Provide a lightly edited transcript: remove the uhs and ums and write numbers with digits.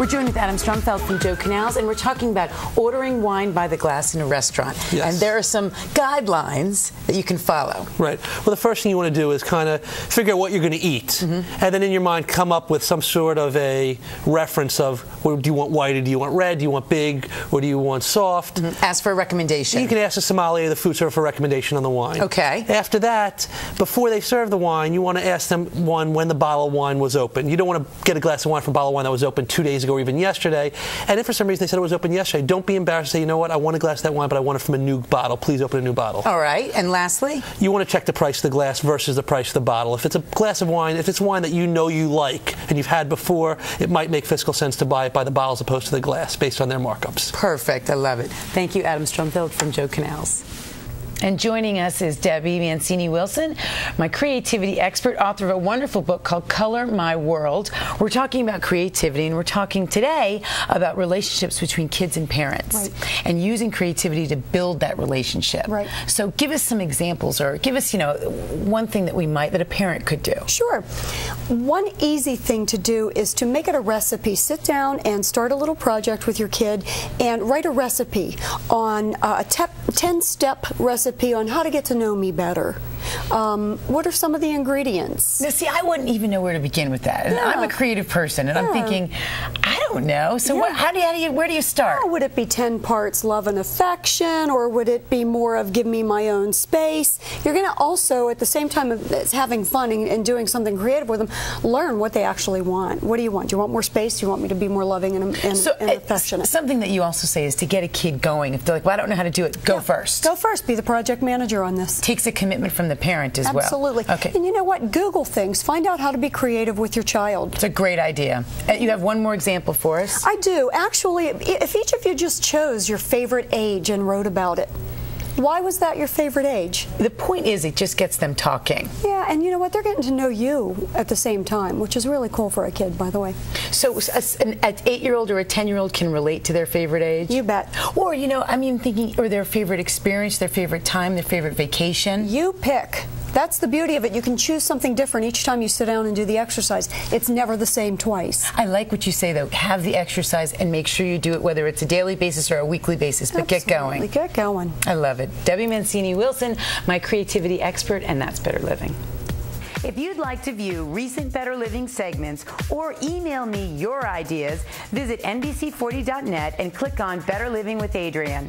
We're joined with Adam Strumfeld from Joe Canals, and we're talking about ordering wine by the glass in a restaurant. Yes. And there are some guidelines that you can follow. Right. Well, the first thing you want to do is kind of figure out what you're going to eat, and then in your mind come up with some sort of a reference of, well, do you want white or do you want red? Do you want big or do you want soft? Ask for a recommendation. You can ask the sommelier, the food server, for a recommendation on the wine. Okay. After that, before they serve the wine, you want to ask them, one, when the bottle of wine was open. You don't want to get a glass of wine from a bottle of wine that was open 2 days ago or even yesterday. And if for some reason they said it was open yesterday, don't be embarrassed. Say, you know what, I want a glass of that wine, but I want it from a new bottle. Please open a new bottle. All right. And lastly? You want to check the price of the glass versus the price of the bottle. If it's a glass of wine, if it's wine that you know you like and you've had before, it might make fiscal sense to buy it by the bottle as opposed to the glass based on their markups. Perfect. I love it. Thank you, Adam Strumfeld from Joe Canals. And joining us is Debbie Mancini-Wilson, my creativity expert, author of a wonderful book called Color My World. We're talking about creativity, and we're talking today about relationships between kids and parents, right, and using creativity to build that relationship. Right. So give us some examples, or give us, one thing that a parent could do. Sure. One easy thing to do is to make it a recipe. Sit down and start a little project with your kid and write a recipe on a 10-step recipe on how to get to know me better. What are some of the ingredients? Now, see, I wouldn't even know where to begin with that. And Yeah. I'm a creative person, and I'm thinking, I don't know. So where do you start? Would it be 10 parts love and affection, or would it be more of give me my own space? You're going to also, at the same time as having fun and doing something creative with them, learn what they actually want. What do you want? Do you want more space? Do you want me to be more loving and affectionate? Something that you also say is to get a kid going. If they're like, well, I don't know how to do it, go first. Go first. Be the project manager on this. Takes a commitment from the parent as well. Absolutely. Okay. And you know what? Google things. Find out how to be creative with your child. It's a great idea. You have one more example for us? I do. Actually, if each of you just chose your favorite age and wrote about it, why was that your favorite age? The point is, it just gets them talking. Yeah, and you know what? They're getting to know you at the same time, which is really cool for a kid, by the way. So an 8-year-old or a 10-year-old can relate to their favorite age? You bet. Or, I'm even thinking, or their favorite experience, their favorite time, their favorite vacation. You pick. That's the beauty of it. You can choose something different each time you sit down and do the exercise. It's never the same twice. I like what you say, though. Have the exercise and make sure you do it, whether it's a daily basis or a weekly basis, but Absolutely. get going. Get going. I love it. Debbie Mancini-Wilson, my creativity expert, and that's Better Living. If you'd like to view recent Better Living segments or email me your ideas, visit NBC40.net and click on Better Living with Adrienne.